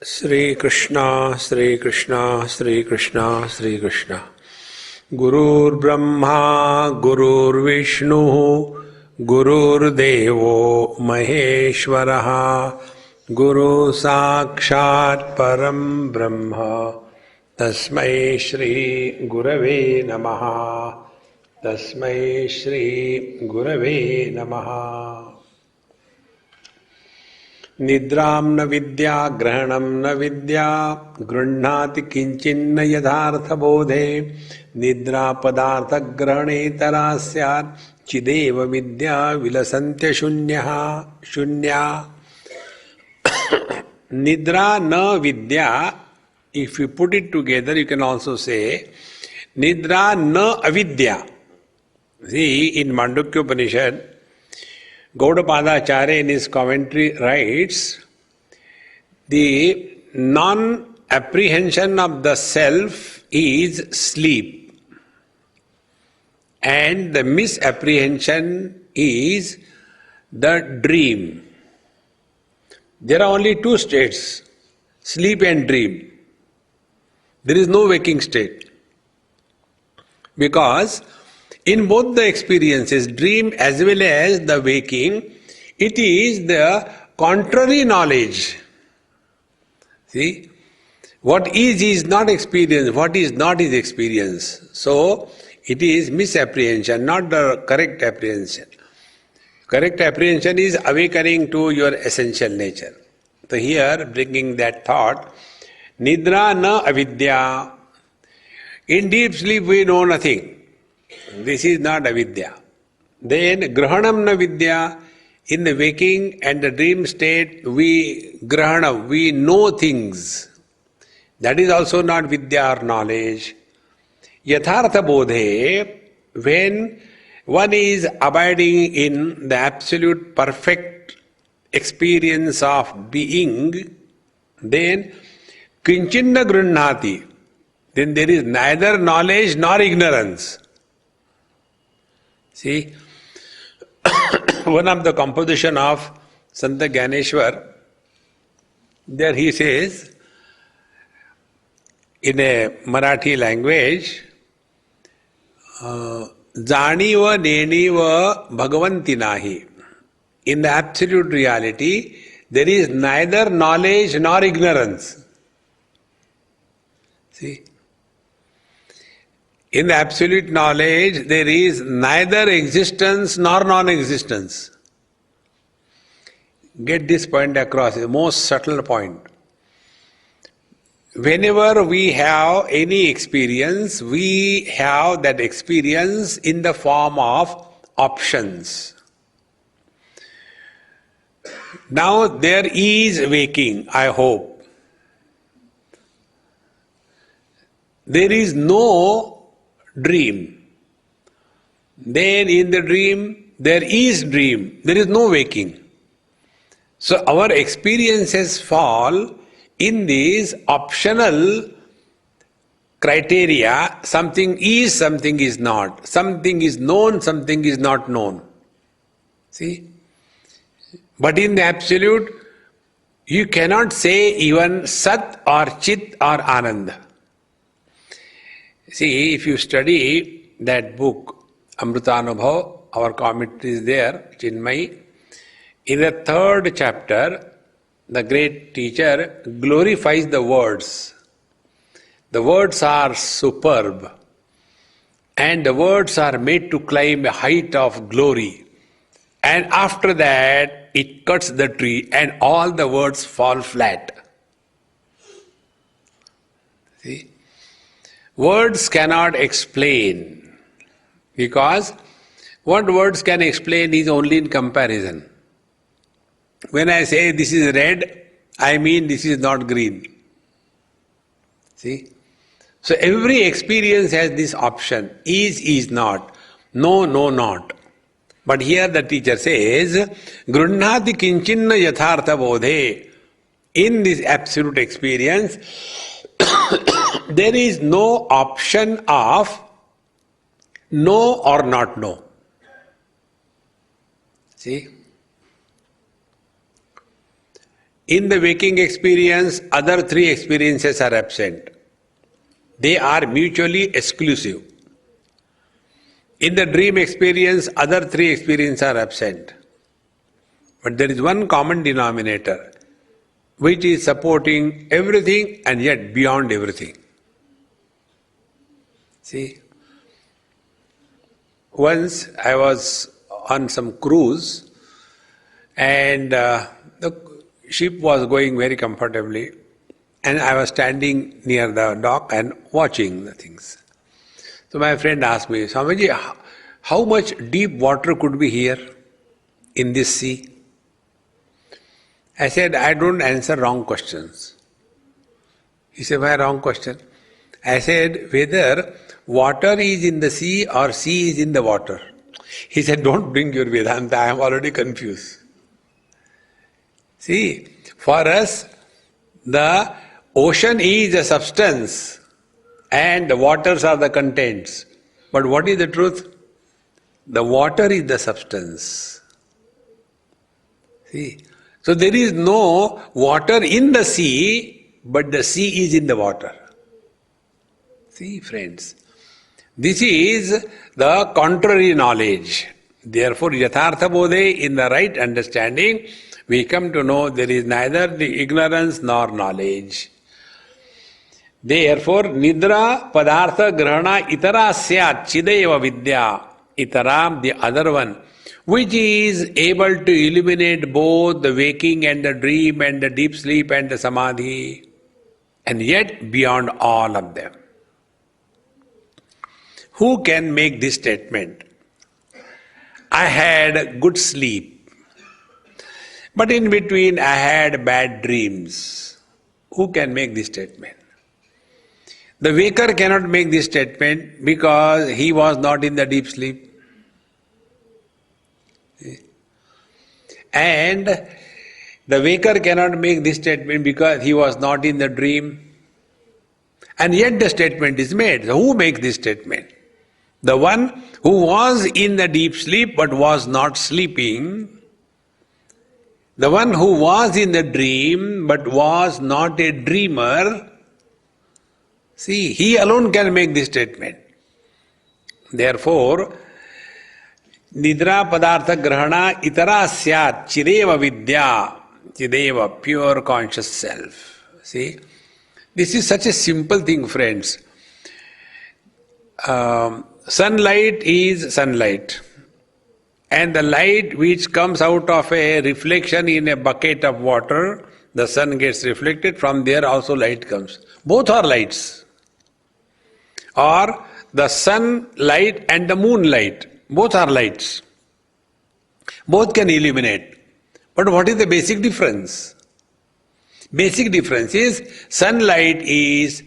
Sri Krishna, Sri Krishna, Sri Krishna, Sri Krishna. Gurur Brahma, Gurur Vishnu, Gurur Devo Maheshwaraha, Guru Sakshat Param Brahma, Tasmai Shri Gurave Namaha, Tasmai Shri Gurave Namaha. निद्रां न विद्या ग्रहणं न विद्या गृह्णाति किंचिन्न यथार्थबोधे निद्रा पदार्थग्रहणेतरा स्यात् चिदेव विद्या विलसन्त्य शून्या निद्रा न विद्या. If you put it together, you can also say nidra na avidya. See, in Mandukya Upanishad, Gaudapadacharya in his commentary writes, the non-apprehension of the self is sleep, and the misapprehension is the dream. There are only two states, sleep and dream. There is no waking state. Because in both the experiences, dream as well as the waking, it is the contrary knowledge. See, what is not experience, what is not is experience. So, it is misapprehension, not the correct apprehension. Correct apprehension is awakening to your essential nature. So here, bringing that thought, Nidra na avidya. In deep sleep we know nothing. This is not avidya. Then grahanam na vidya. In the waking and the dream state we grahanam, we know things. That is also not vidya or knowledge. Yathartha bodhe, when one is abiding in the absolute perfect experience of being, then kinchinna grunhati, then there is neither knowledge nor ignorance. See, one of the composition of Santa Gyaneshwar, there he says, in a Marathi language, Janiva neniva bhagavanti nahi. In the absolute reality, there is neither knowledge nor ignorance. See? In the absolute knowledge, there is neither existence nor non-existence. Get this point across, the most subtle point. Whenever we have any experience, we have that experience in the form of options. Now there is waking, I hope. There is no dream. Then in the dream, there is dream. There is no waking. So our experiences fall in these optional criteria. Something is not. Something is known, something is not known. See? But in the absolute, you cannot say even Sat or Chit or Ananda. See, if you study that book, Amritanubhav, our commentary is there, Chinmay. In the third chapter, the great teacher glorifies the words. The words are superb, and the words are made to climb a height of glory. And after that, it cuts the tree, and all the words fall flat. See? Words cannot explain, because what words can explain is only in comparison. When I say this is red, I mean this is not green. See? So every experience has this option, is not, no, not. But here the teacher says, Grunhati kinchinna yathartha bodhe. In this absolute experience, there is no option of know or not know. See? In the waking experience, other three experiences are absent. They are mutually exclusive. In the dream experience, other three experiences are absent. But there is one common denominator, which is supporting everything and yet beyond everything. See, once I was on some cruise and the ship was going very comfortably and I was standing near the dock and watching the things. So my friend asked me, Swamiji, how much deep water could be here in this sea? I said, I don't answer wrong questions. He said, why wrong question? I said, whether water is in the sea or sea is in the water. He said, don't bring your Vedanta, I am already confused. See, for us, the ocean is a substance and the waters are the contents. But what is the truth? The water is the substance. See, so there is no water in the sea, but the sea is in the water. See, friends, this is the contrary knowledge. Therefore, Yathartha Bodhe, in the right understanding, we come to know there is neither the ignorance nor knowledge. Therefore, Nidra Padartha Grahana Itara Syat Chideva Vidya Itaram, the other one, which is able to illuminate both the waking and the dream and the deep sleep and the samadhi, and yet beyond all of them. Who can make this statement? I had good sleep, but in between I had bad dreams. Who can make this statement? The waker cannot make this statement because he was not in the deep sleep. And the waker cannot make this statement because he was not in the dream. And yet the statement is made. So who makes this statement? The one who was in the deep sleep but was not sleeping. The one who was in the dream but was not a dreamer. See, he alone can make this statement. Therefore, Nidra Padartha Grahana Itara Syat Chideva Vidya, Chideva, pure conscious self. See, this is such a simple thing, friends. Sunlight is sunlight. And the light which comes out of a reflection in a bucket of water, the sun gets reflected, from there also light comes. Both are lights. Or the sun light and the moon light, both are lights. Both can illuminate. But what is the basic difference? Basic difference is sunlight is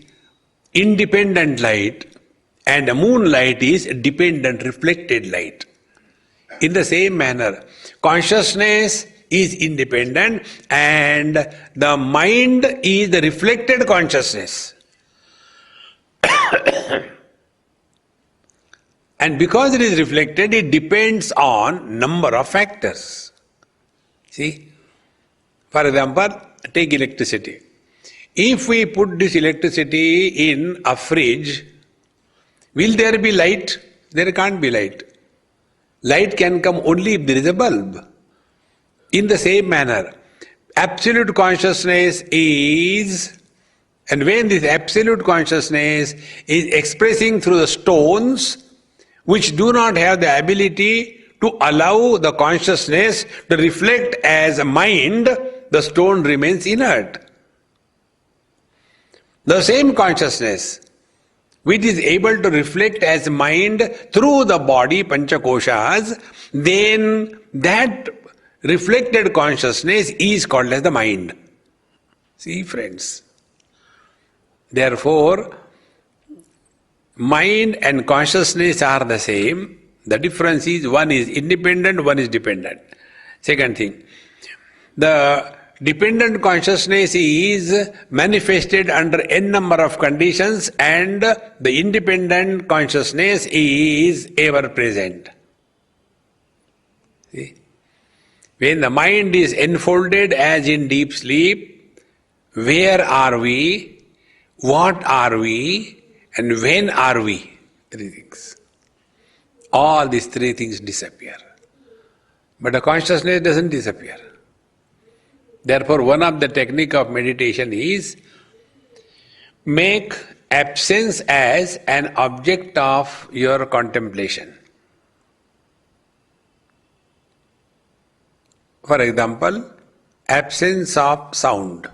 independent light and the moonlight is dependent reflected light. In the same manner, consciousness is independent and the mind is the reflected consciousness. And because it is reflected, it depends on number of factors. See, for example, take electricity. If we put this electricity in a fridge, will there be light? There can't be light. Light can come only if there is a bulb. In the same manner, absolute consciousness is, and when this absolute consciousness is expressing through the stones, which do not have the ability to allow the consciousness to reflect as a mind, the stone remains inert. The same consciousness, which is able to reflect as mind through the body, panchakoshas, then that reflected consciousness is called as the mind. See, friends. Therefore, mind and consciousness are the same. The difference is one is independent, one is dependent. Second thing, the dependent consciousness is manifested under n number of conditions and the independent consciousness is ever present. See? When the mind is enfolded as in deep sleep, where are we, what are we, and when are we? Three things. All these three things disappear. But the consciousness doesn't disappear. Therefore, one of the technique of meditation is make absence as an object of your contemplation. For example, absence of sound.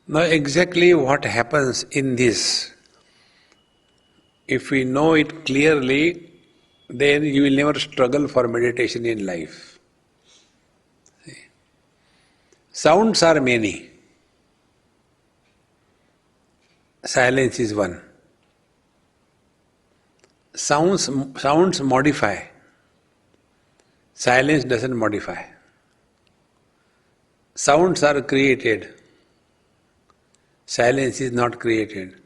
Now exactly what happens in this, if we know it clearly, then you will never struggle for meditation in life. Sounds are many. Silence is one. Sounds modify. Silence doesn't modify. Sounds are created. Silence is not created.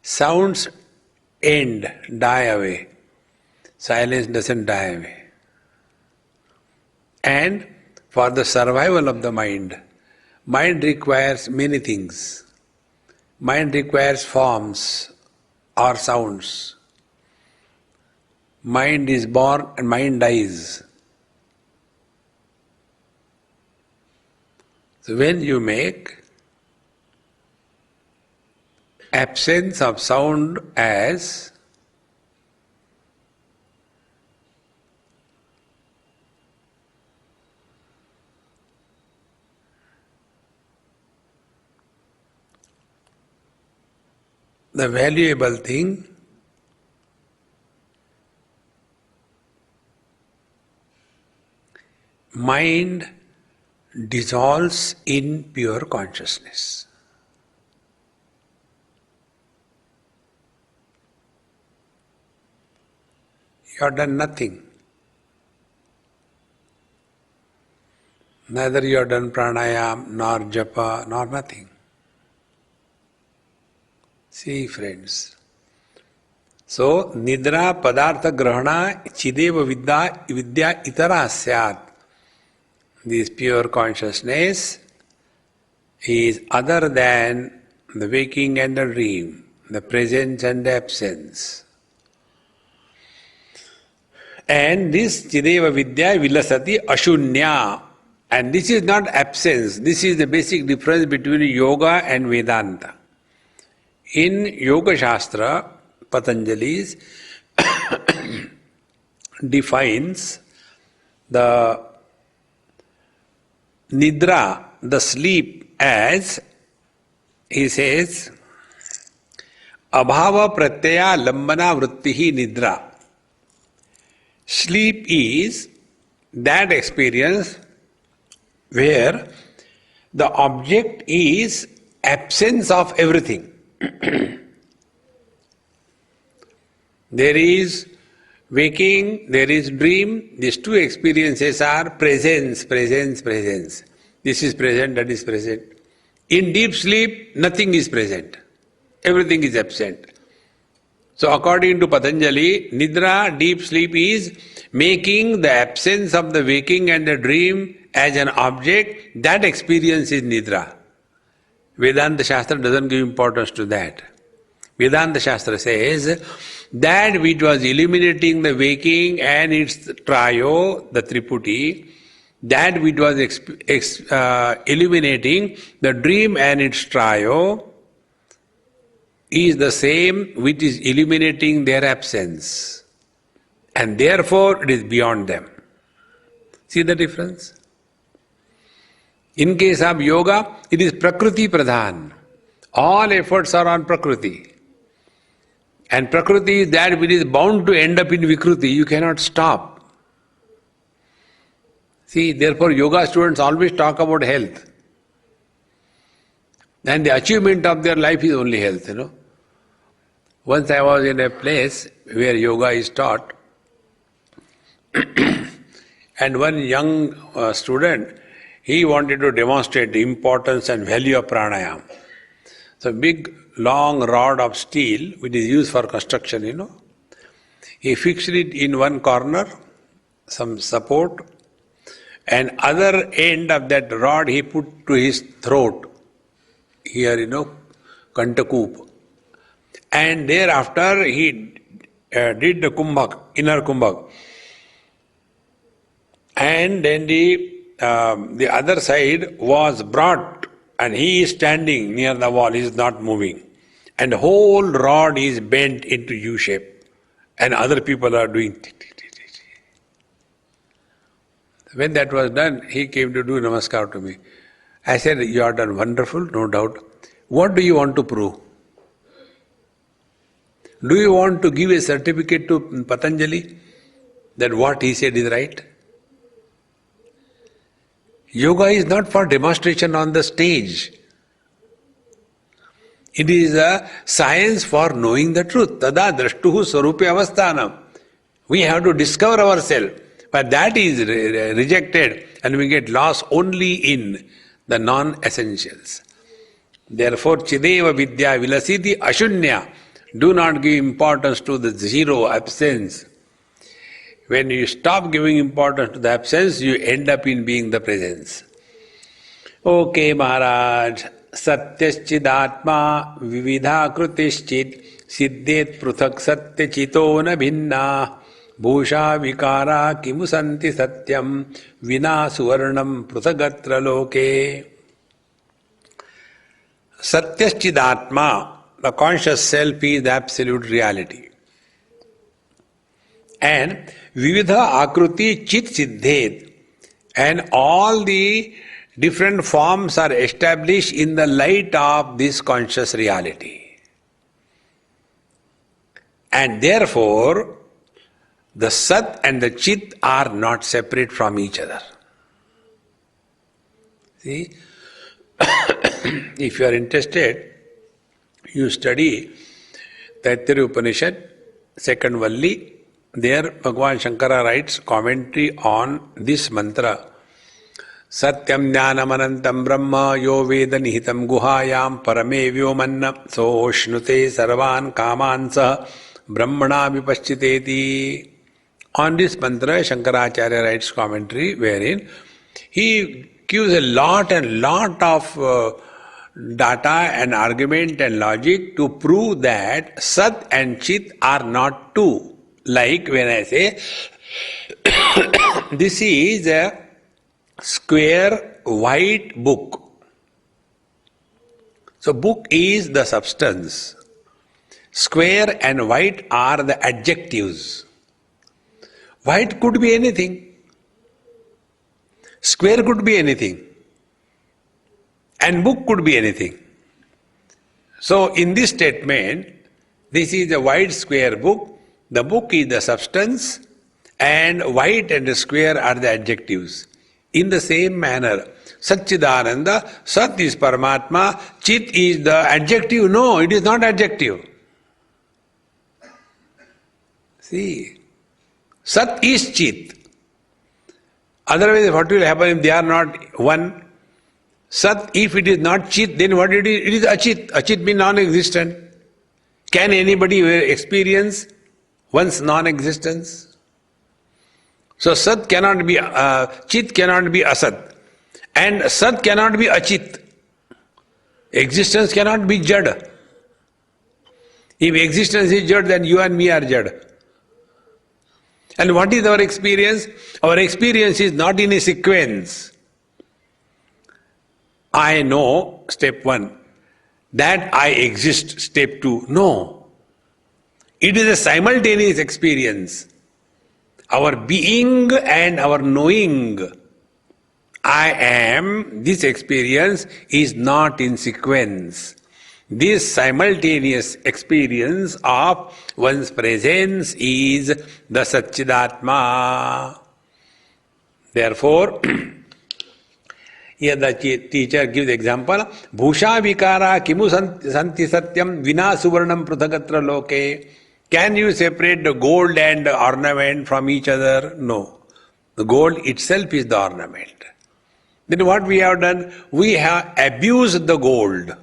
Sounds end, die away. Silence doesn't die away. And for the survival of the mind requires many things. Mind requires forms or sounds. Mind is born and mind dies. So when you make absence of sound as the valuable thing, mind dissolves in pure consciousness. You have done nothing. Neither you have done pranayam, nor japa, nor nothing. See, friends. So, nidra padartha grahana chideva vidya itara syat. This pure consciousness is other than the waking and the dream, the presence and the absence. And this Chideva Vidya Vilasati Ashunya. And this is not absence, this is the basic difference between yoga and Vedanta. In Yoga Shastra, Patanjali defines the Nidra, the sleep, as, he says, Abhava Pratyaya Lambana Vrittihi Nidra. Sleep is that experience where the object is absence of everything. There is waking, there is dream. These two experiences are presence. This is present, that is present. In deep sleep, nothing is present. Everything is absent. So according to Patanjali, Nidra, deep sleep, is making the absence of the waking and the dream as an object. That experience is Nidra. Vedanta Shastra doesn't give importance to that. Vedanta Shastra says that which was illuminating the waking and its trio, the Triputi, that which was illuminating the dream and its trio, is the same which is illuminating their absence. And therefore it is beyond them. See the difference? In case of yoga, it is Prakriti Pradhan. All efforts are on Prakriti. And Prakriti is that which is bound to end up in Vikruti. You cannot stop. See, therefore yoga students always talk about health. And the achievement of their life is only health, Once I was in a place where yoga is taught, and one young student, he wanted to demonstrate the importance and value of pranayama. So big long rod of steel, which is used for construction, he fixed it in one corner, some support, and other end of that rod he put to his throat, here, Kantakoop. And thereafter he did the kumbhak, inner kumbhak. And then the other side was brought, and he is standing near the wall, he is not moving. And the whole rod is bent into U shape. And other people are doing. When that was done, he came to do namaskar to me. I said, you are done wonderful, no doubt. What do you want to prove? Do you want to give a certificate to Patanjali that what he said is right? Yoga is not for demonstration on the stage. It is a science for knowing the truth. Tada drashtuhu swarupe avasthanam. We have to discover ourselves. But that is rejected, and we get lost only in the non-essentials. Therefore, chideva vidya vilasiti ashunya. Do not give importance to the zero, absence. When you stop giving importance to the absence, you end up in being the presence. Okay, Maharaj. Satyaschidatma vividha krutischit siddhet pruthak satya chito na bhinna bhusha vikara kimusanti satyam vina suvarnam pruthagatra loke. Satyaschidatma, the conscious self, is the absolute reality. And vividha akruti chit siddhet, and all the different forms are established in the light of this conscious reality. And therefore, the Sat and the Chit are not separate from each other. See, if you are interested, you study Taittiriya Upanishad, second Valli. There Bhagavan Shankara writes commentary on this mantra. Satyam jnanamanantam brahma yo veda nihitam guhayam parame vyomanna soshnute sarvan kamansa brahmana vipaschiteti. On this mantra, Shankaracharya writes commentary wherein he gives a lot of data and argument and logic to prove that Sat and Chit are not two. Like when I say, this is a square white book. So book is the substance. Square and white are the adjectives. White could be anything. Square could be anything. And book could be anything. So in this statement, this is a white square book. The book is the substance, and white and square are the adjectives. In the same manner, Satchidananda, Sat is Paramatma, Chit is the adjective. No, it is not adjective. See, Sat is Chit. Otherwise, what will happen if they are not one? Sat, if it is not Chit, then what it is? It is Achit. Achit means non-existent. Can anybody experience one's non-existence? So Sat cannot be, Chit cannot be Asat. And Sat cannot be Achit. Existence cannot be Jad. If existence is Jad, then you and me are Jad. And what is our experience? Our experience is not in a sequence. I know, step 1. That I exist, step 2. No. It is a simultaneous experience. Our being and our knowing I am, this experience is not in sequence. This simultaneous experience of one's presence is the Satchidatma. Therefore, here the teacher gives example, Bhusha vikara kimu santi satyam vina suvarnam prithagatra loke. Can you separate the gold and the ornament from each other? No. The gold itself is the ornament. Then what we have done? We have abused the gold.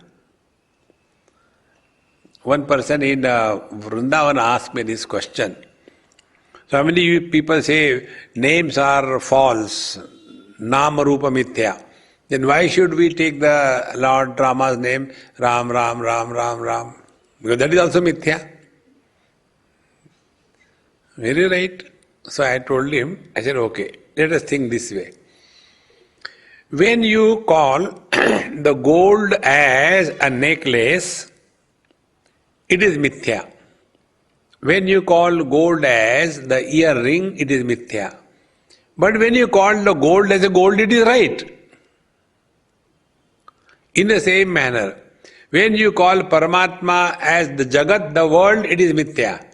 One person in Vrindavan asked me this question. So how many people say names are false, Nama Rupa Mithya? Then why should we take the Lord Rama's name, Ram, Ram, Ram, Ram, Ram? Because that is also Mithya. Very right. So I told him, I said, okay, let us think this way. When you call the gold as a necklace, it is Mithya. When you call gold as the earring, it is Mithya. But when you call the gold as a gold, it is right. In the same manner, when you call Paramatma as the Jagat, the world, it is Mithya.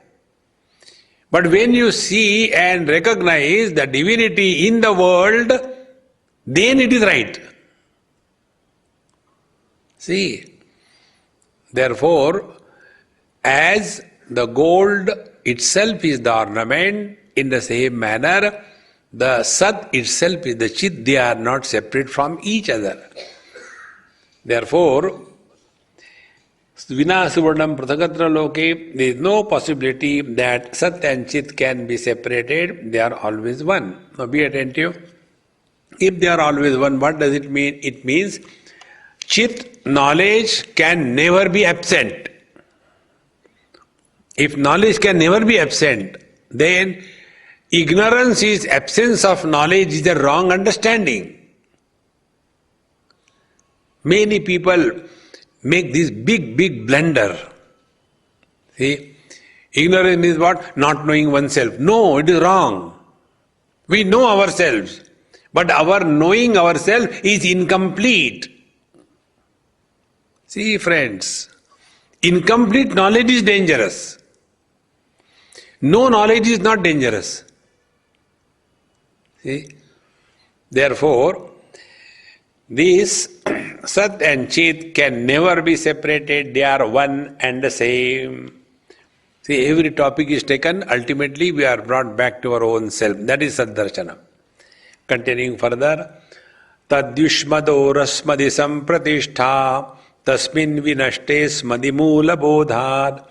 But when you see and recognize the divinity in the world, then it is right. See, therefore, as the gold itself is the ornament, in the same manner, the Sat itself is the Chit, they are not separate from each other. Therefore, Vina Suvarnam Prithagatra Loke, there is no possibility that Sat and Chit can be separated, they are always one. Now be attentive. If they are always one, what does it mean? It means Chit, knowledge, can never be absent. If knowledge can never be absent, then ignorance is absence of knowledge is a wrong understanding. Many people make this big blunder. See, ignorance is what? Not knowing oneself. No, it is wrong. We know ourselves, but our knowing ourselves is incomplete. See, friends, incomplete knowledge is dangerous. No knowledge is not dangerous. See? Therefore, this Sat and Chit can never be separated, they are one and the same. See, every topic is taken, ultimately we are brought back to our own self. That is Darshanam. Continuing further, Tadyushmado rasmadi sampratishtha tasmin vinashte smadi moola bodhad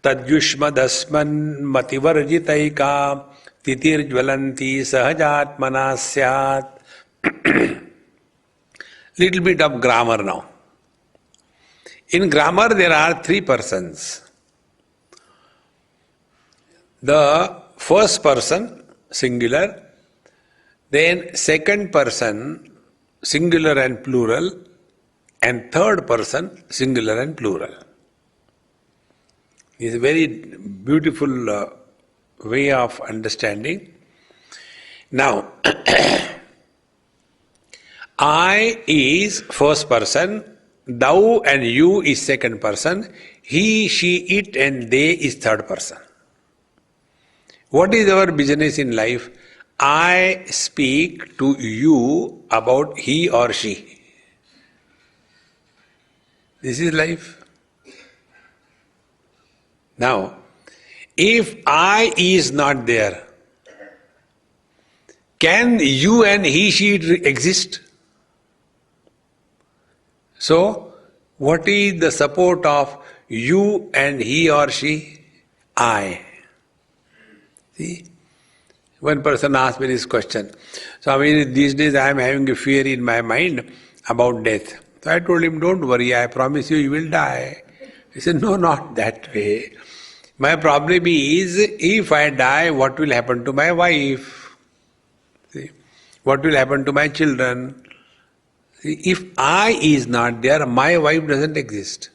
Tadyushmadasman mativarjitaika titirjvalanti sahajatmana syat. Little bit of grammar now. In grammar there are three persons. The first person, singular, then second person, singular and plural, and third person, singular and plural. It's a very beautiful way of understanding. Now, I is first person, thou and you is second person, he, she, it and they is third person. What is our business in life? I speak to you about he or she. This is life. Now, if I is not there, can you and he, she exist? So, what is the support of you and he or she? I. See? One person asked me this question. So, I mean, these days I am having a fear in my mind about death. So I told him, don't worry, I promise you, you will die. He said, no, not that way. My problem is, if I die, what will happen to my wife? See? What will happen to my children? See? If I is not there, my wife doesn't exist.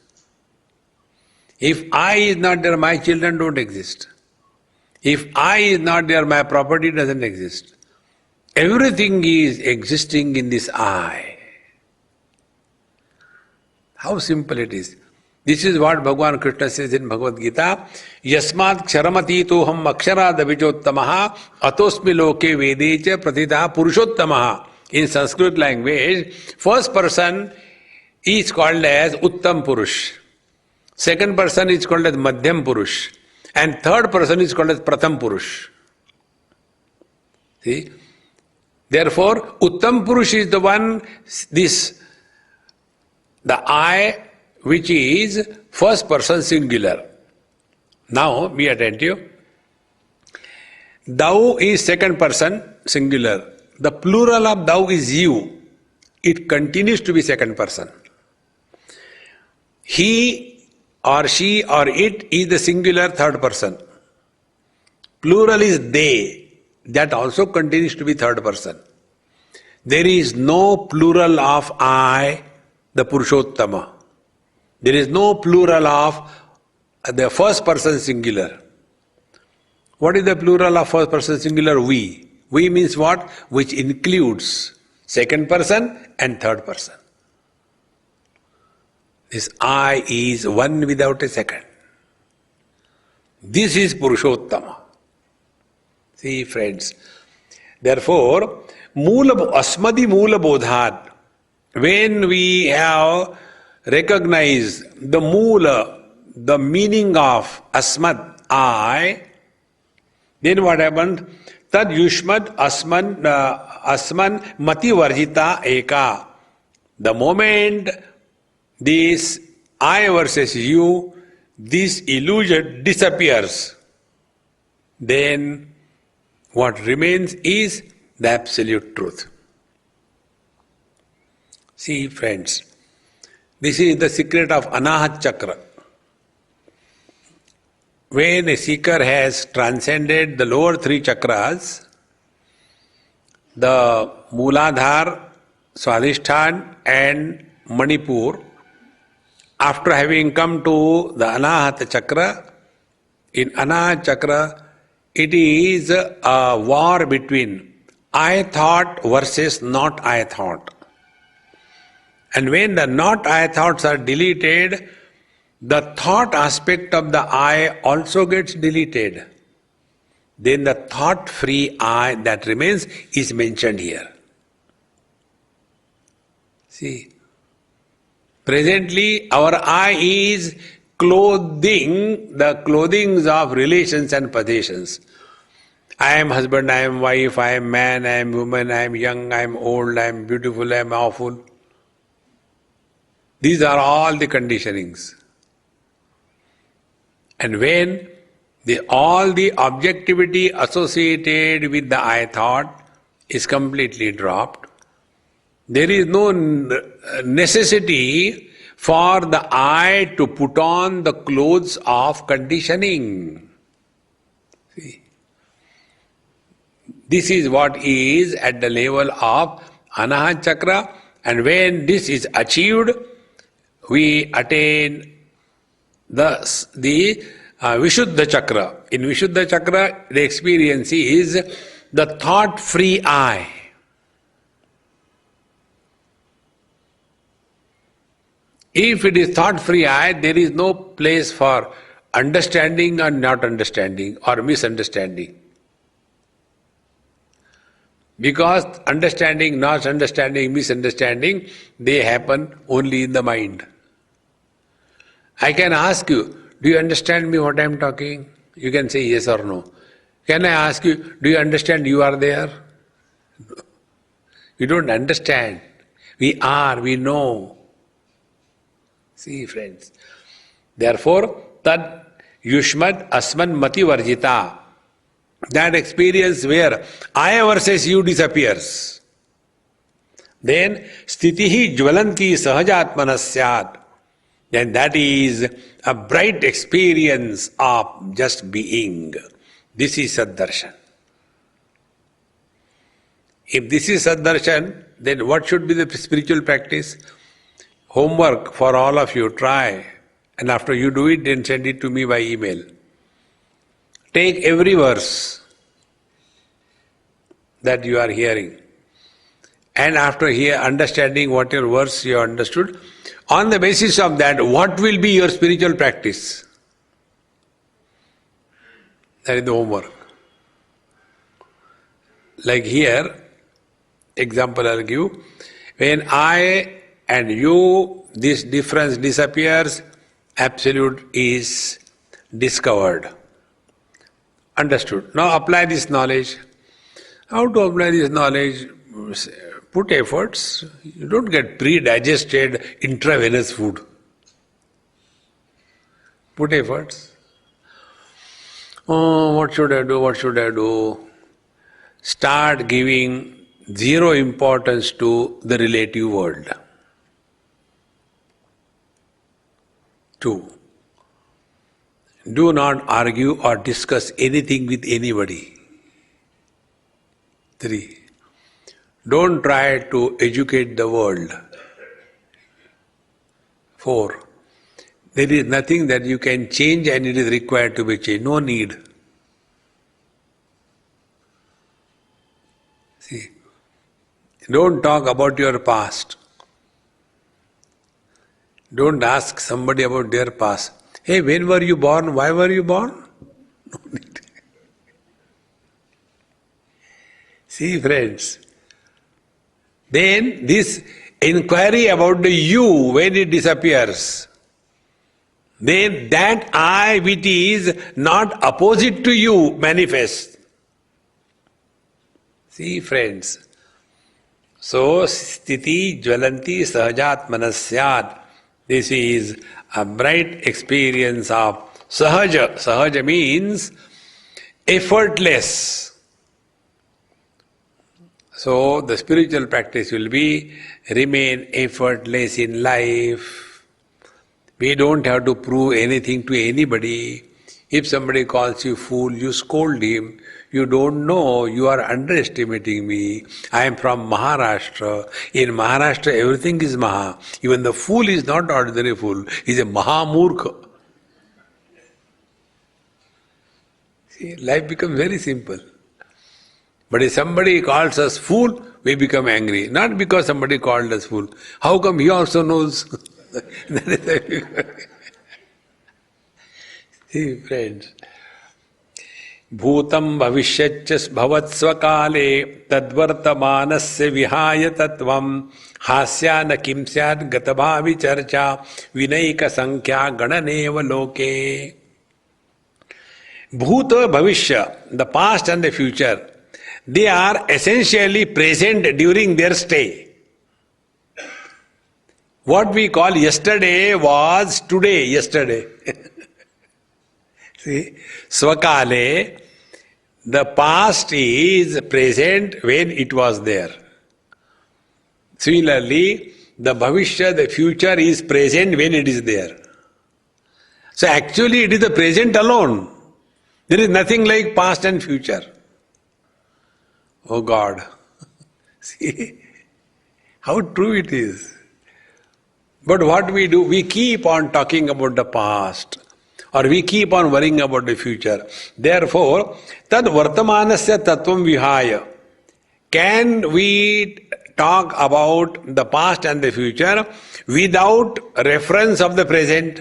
If I is not there, my children don't exist. If I is not there, my property doesn't exist. Everything is existing in this I. How simple it is. This is what Bhagavan Krishna says in Bhagavad Gita. Yasmat ksharamati akshara davijottamaha atosmi loke vedecha pratita purushottamaha. In Sanskrit language, first person is called as Uttam Purush. Second person is called as Madhyam Purush. And third person is called as Pratham Purush. See? Therefore, Uttam Purush is the one, the I, which is first person singular. Now, be attentive. Thou is second person singular. The plural of thou is you. It continues to be second person. He or she or it is the singular third person. Plural is they. That also continues to be third person. There is no plural of I, the Purushottama. There is no plural of the first person singular. What is the plural of first person singular? We. We means what? Which includes second person and third person. This I is one without a second. This is Purushottama. See, friends. Therefore, Asmadi Moola Bodhat, when we have recognized the Moola, the meaning of Asmad, I, then what happened? Tad Yushmad Asman Mati Varjita Eka. The moment this I versus you, this illusion disappears, then what remains is the absolute truth. See, friends, this is the secret of Anahat Chakra. When a seeker has transcended the lower three chakras, the Mooladhar, Swadhisthana and Manipur, after having come to the Anahata Chakra, in Anahata Chakra, it is a war between I thought versus not I thought. And when the not I thoughts are deleted, the thought aspect of the I also gets deleted. Then the thought-free I that remains is mentioned here. See, presently our I is clothing the clothings of relations and possessions. I am husband, I am wife, I am man, I am woman, I am young, I am old, I am beautiful, I am awful. These are all the conditionings. And when all the objectivity associated with the I thought is completely dropped, there is no necessity for the I to put on the clothes of conditioning. See? This is what is at the level of Anahat Chakra, and when this is achieved, we attain the Vishuddha Chakra. In Vishuddha Chakra, the experience is the thought-free I. If it is thought-free I, there is no place for understanding or not understanding or misunderstanding. Because understanding, not understanding, misunderstanding, they happen only in the mind. I can ask you, do you understand me what I am talking? You can say yes or no. Can I ask you, do you understand you are there? You don't understand. We are, we know. See, friends. Therefore, tad yushmad asman mati varjita. That experience where I versus you disappears. Then stitihi jvalanti sahajatmanasyat. Then that is a bright experience of just being. This is Saddarshan. If this is Saddarshan, then what should be the spiritual practice? Homework for all of you, try. And after you do it, then send it to me by email. Take every verse. that you are hearing. And after understanding whatever words you understood, on the basis of that, what will be your spiritual practice? That is the homework. Like here, example I'll give. When I and you, this difference disappears, absolute is discovered. Understood. Now apply this knowledge. How to apply this knowledge? Put efforts. You don't get pre-digested intravenous food. Put efforts. Oh, what should I do? What should I do? Start giving zero importance to the relative world. 2. Do not argue or discuss anything with anybody. 3. Don't try to educate the world. 4. There is nothing that you can change and it is required to be changed. No need. See, don't talk about your past. Don't ask somebody about their past. Hey, when were you born? Why were you born? No need. See, friends. Then this inquiry about the you, when it disappears, then that I which is not opposite to you manifests. See, friends. So, sthiti jvalanti sahajatmanasyat. This is a bright experience of sahaja. Sahaja means effortless. So the spiritual practice will be remain effortless in life. We don't have to prove anything to anybody. If somebody calls you fool, you scold him. You don't know, you are underestimating me. I am from Maharashtra. In Maharashtra everything is Maha. Even the fool is not ordinary fool, he is a Mahamurkha. See, life becomes very simple. But if somebody calls us fool, we become angry. Not because somebody called us fool. How come he also knows? See, friends. Bhutam bhavishyaccha bhavatsvakale tadvartamanasya vihaya tattvam hasyana kim syad gatabhavi charcha vinaika sankhya gananeva loke. Bhuta bhavishya, the past and the future, they are essentially present during their stay. What we call yesterday was today, yesterday. See, Swakale, the past is present when it was there. Similarly, the Bhavishya, the future is present when it is there. So actually it is the present alone. There is nothing like past and future. Oh God, see how true it is. But what we do, we keep on talking about the past or we keep on worrying about the future. Therefore, tad vartamanasya tattvam vihaya. Can we talk about the past and the future without reference of the present?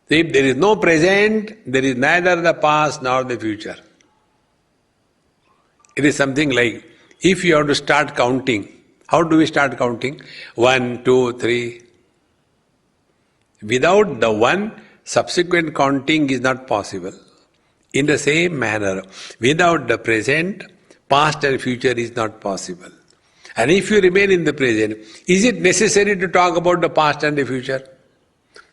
If there is no present, there is neither the past nor the future. It is something like, if you have to start counting, how do we start counting? 1, 2, 3. Without the 1, subsequent counting is not possible. In the same manner, without the present, past and future is not possible. And if you remain in the present, is it necessary to talk about the past and the future?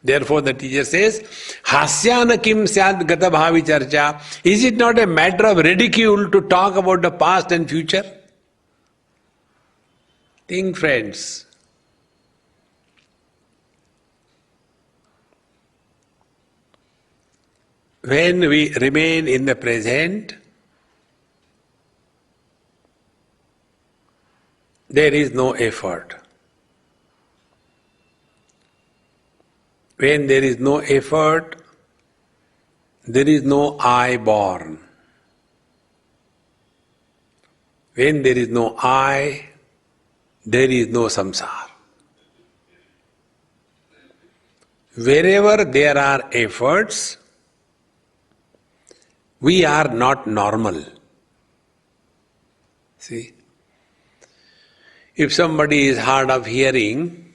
Therefore the teacher says, Hasyana kim syad gata bhavi charcha. Is it not a matter of ridicule to talk about the past and future? Think, friends. When we remain in the present, there is no effort. When there is no effort, there is no I born. When there is no I, there is no samsara. Wherever there are efforts, we are not normal. See? If somebody is hard of hearing,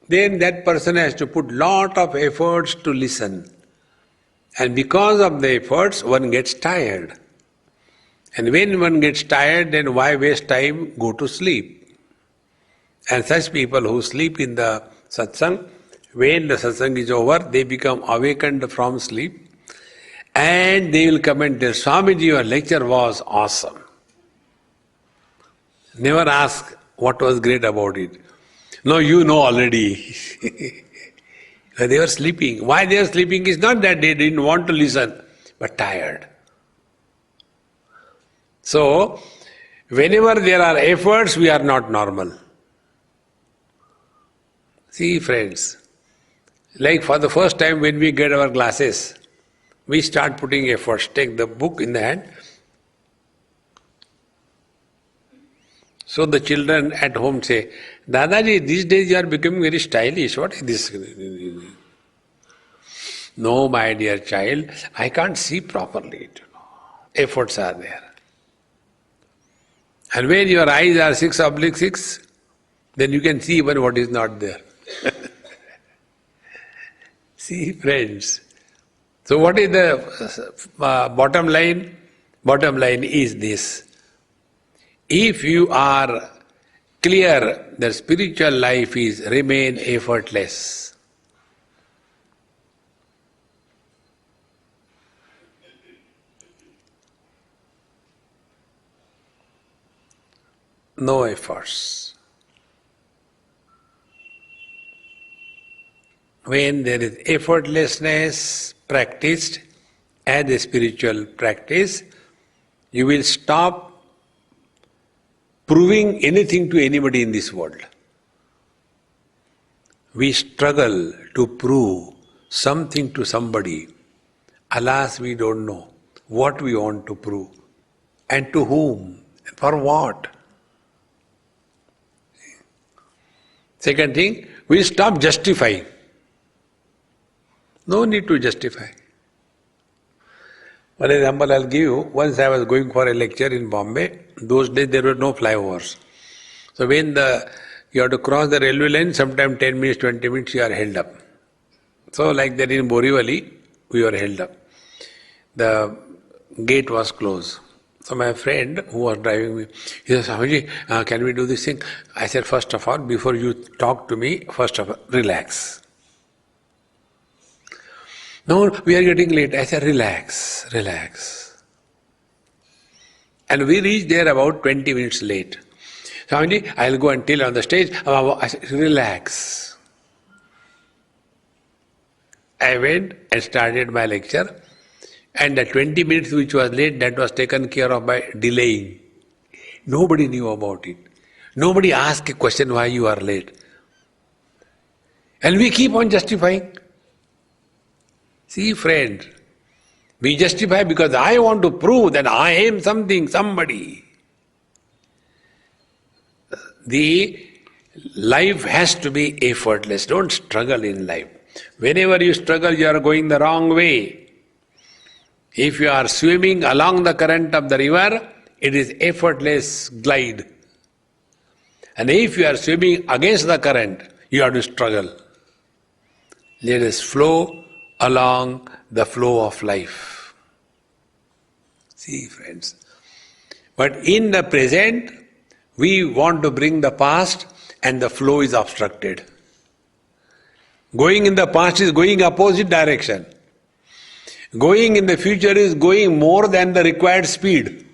then that person has to put lot of efforts to listen. And because of the efforts, one gets tired. And when one gets tired, then why waste time? Go to sleep. And such people who sleep in the satsang, when the satsang is over, they become awakened from sleep and they will come and tell, Swamiji, your lecture was awesome. Never ask what was great about it. No, you know already. They were sleeping. Why they are sleeping is not that they didn't want to listen, but tired. So, whenever there are efforts, we are not normal. See, friends, like for the first time when we get our glasses, we start putting efforts. Take the book in the hand. So the children at home say, Dadaji, these days you are becoming very stylish. What is this? No, my dear child, I can't see properly. Efforts are there. And when your eyes are 6/6, then you can see even what is not there. See, friends. So what is the bottom line? Bottom line is this. If you are clear that spiritual life is remain effortless, no efforts. When there is effortlessness practiced as a spiritual practice, you will stop proving anything to anybody in this world. We struggle to prove something to somebody. Alas, we don't know what we want to prove and to whom, for what. Second thing, we stop justifying. No need to justify. One example I'll give you. Once I was going for a lecture in Bombay. Those days there were no flyovers. So when you have to cross the railway line, sometime 10 minutes, 20 minutes you are held up. So like that in Borivali, we were held up. The gate was closed. So my friend who was driving me, he said, Swamiji, can we do this thing? I said, first of all, before you talk to me, first of all, relax. No, we are getting late. I said, relax, relax. And we reached there about 20 minutes late. Swamiji, I'll go and tell on the stage. I said, relax. I went and started my lecture. And the 20 minutes which was late, that was taken care of by delaying. Nobody knew about it. Nobody asked a question why you are late. And we keep on justifying. See, friend, we justify because I want to prove that I am something, somebody. The life has to be effortless. Don't struggle in life. Whenever you struggle, you are going the wrong way. If you are swimming along the current of the river, it is effortless glide. And if you are swimming against the current, you have to struggle. Let us flow along the flow of life. See, friends. But in the present, we want to bring the past and the flow is obstructed. Going in the past is going opposite direction. Going in the future is going more than the required speed.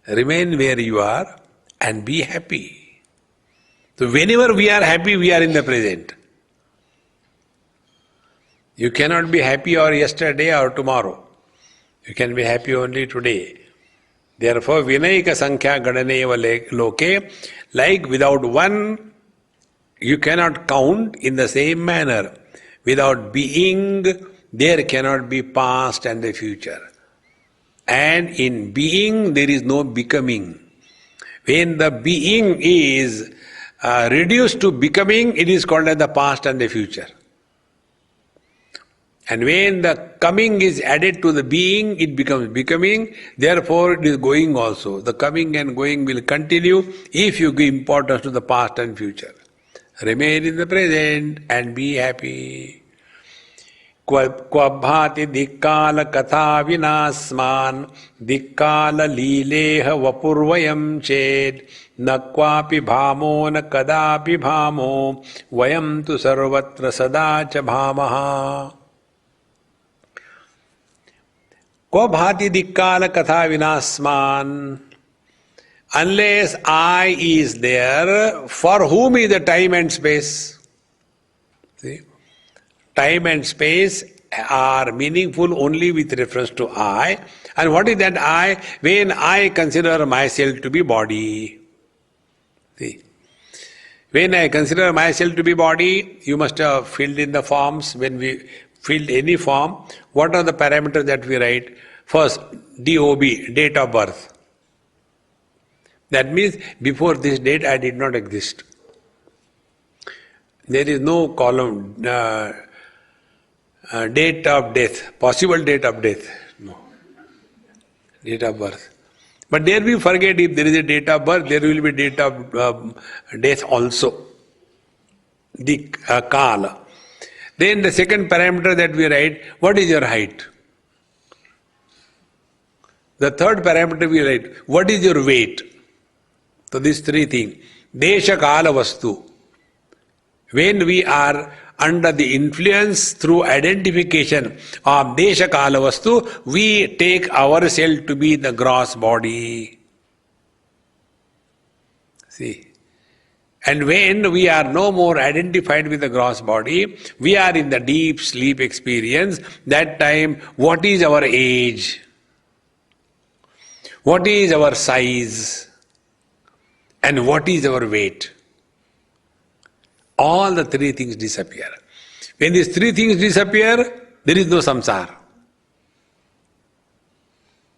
Remain where you are and be happy. So whenever we are happy, we are in the present. You cannot be happy or yesterday or tomorrow. You can be happy only today. Therefore, Vinayika Sankhya Gadaneva Loke, like without one, you cannot count in the same manner. Without being, there cannot be past and the future. And in being there is no becoming. When the being is reduced to becoming, it is called as the past and the future. And when the coming is added to the being, it becomes becoming, therefore it is going also. The coming and going will continue if you give importance to the past and future. Remain in the present and be happy. Kvabhati dikkala katha vinasman dikkala lileha vapurvayam ched nakvapi bhamo na kadapi bhamo vayam tu sarvatra sadacha bhamaha. Kvabhati dikkala katha vinasman. Unless I is there, for whom is the time and space? See? Time and space are meaningful only with reference to I. And what is that I? When I consider myself to be body. See? When I consider myself to be body, you must have filled in the forms. When we filled any form, what are the parameters that we write? First, DOB, date of birth. That means before this date I did not exist. There is no column, date of death, possible date of death. No. Date of birth. But there we forget, if there is a date of birth, there will be date of death also. The kala. Then the second parameter that we write, what is your height? The third parameter we write, what is your weight? So these three things. Desha kala vastu. When we are under the influence through identification of desha kala vastu, we take ourselves to be the gross body. See. And when we are no more identified with the gross body, we are in the deep sleep experience. That time, what is our age? What is our size? And what is our weight? All the three things disappear. When these three things disappear, there is no samsara.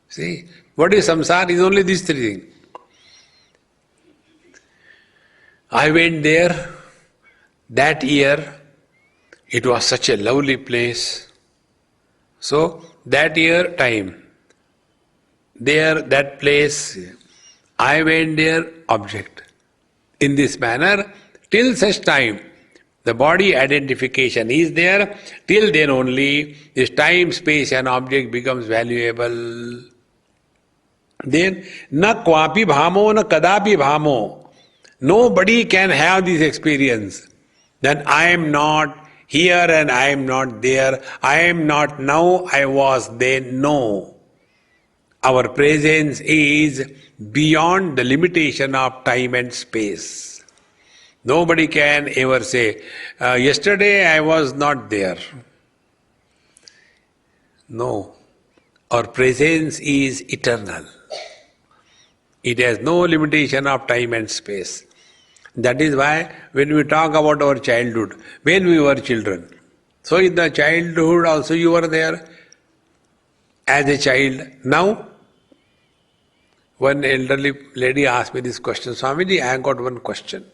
See, what is samsara? Is only these three things. I went there that year. It was such a lovely place. So, that year time, there, that place, I went there, object. In this manner, till such time, the body identification is there, till then only this time, space and object becomes valuable. Then, na kwapi bhamo, na kadapi bhamo. Nobody can have this experience. That I am not here and I am not there. I am not now, I was then. No. Our presence is beyond the limitation of time and space. Nobody can ever say, yesterday I was not there. No. Our presence is eternal. It has no limitation of time and space. That is why when we talk about our childhood, when we were children, so in the childhood also you were there as a child. Now, one elderly lady asked me this question, Swamiji, I have got one question.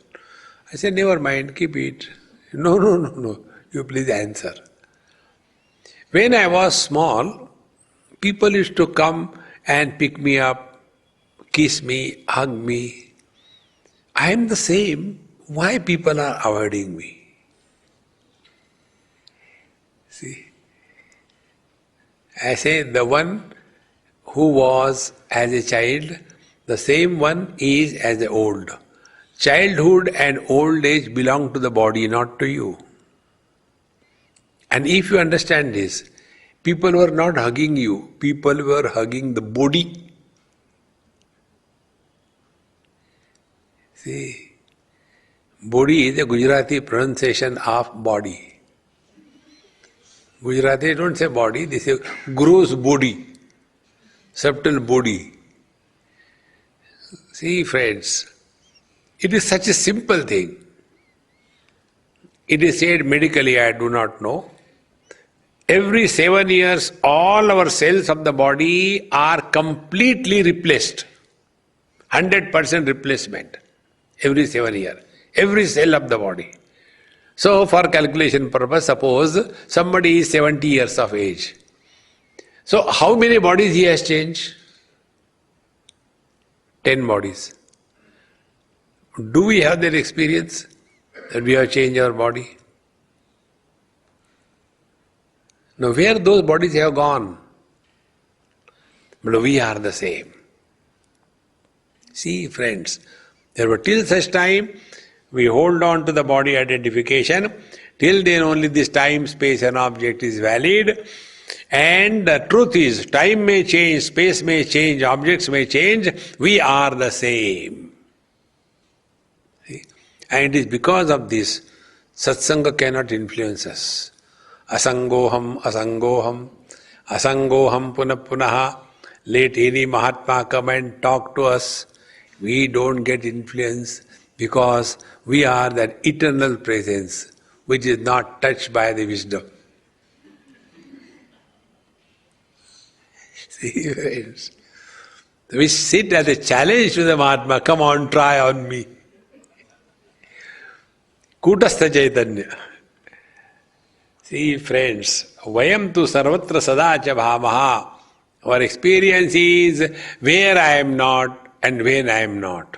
I said, never mind, keep it. No, you please answer. When I was small, people used to come and pick me up, kiss me, hug me. I am the same. Why people are avoiding me? See, I say the one who was as a child, the same one is as the old. Childhood and old age belong to the body, not to you. And if you understand this, people were not hugging you, people were hugging the body. See, body is a Gujarati pronunciation of body. Gujarati don't say body, they say gross body, subtle body. See friends, it is such a simple thing. It is said medically, I do not know. Every 7 years, all our cells of the body are completely replaced. 100% replacement. Every 7 years. Every cell of the body. So, for calculation purpose, suppose somebody is 70 years of age. So, how many bodies he has changed? 10 bodies. Do we have that experience that we have changed our body? Now, where those bodies have gone? But we are the same. See, friends, till such time we hold on to the body identification, till then only this time, space and object is valid. And the truth is, time may change, space may change, objects may change, we are the same. See? And it is because of this, satsanga cannot influence us. Asangoham, asangoham, asangoham punaha. Let any Mahatma come and talk to us. We don't get influence because we are that eternal presence which is not touched by the wisdom. See, friends, we sit as a challenge to the Mahatma, come on, try on me. Kutastha Chaitanya. See, friends, vayam tu sarvatra sadacha bhamaha. Our experience is where I am not and when I am not.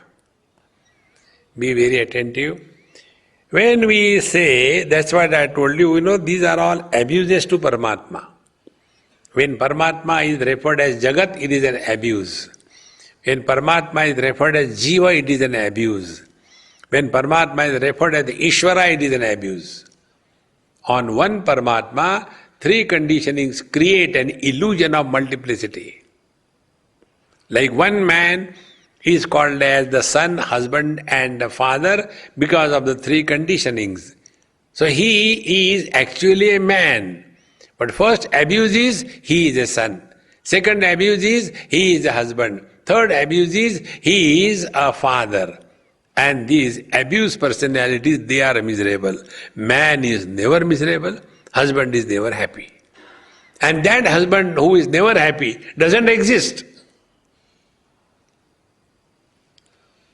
Be very attentive. When we say, that's what I told you, these are all abuses to Paramatma. When Paramatma is referred as Jagat, it is an abuse. When Paramatma is referred as Jiva, it is an abuse. When Paramatma is referred as Ishvara, it is an abuse. On one Paramatma, three conditionings create an illusion of multiplicity. Like one man is called as the son, husband and the father because of the three conditionings. So he is actually a man. But first abuse is, he is a son. Second abuse is, he is a husband. Third abuse is, he is a father. And these abuse personalities, they are miserable. Man is never miserable, husband is never happy. And that husband who is never happy doesn't exist.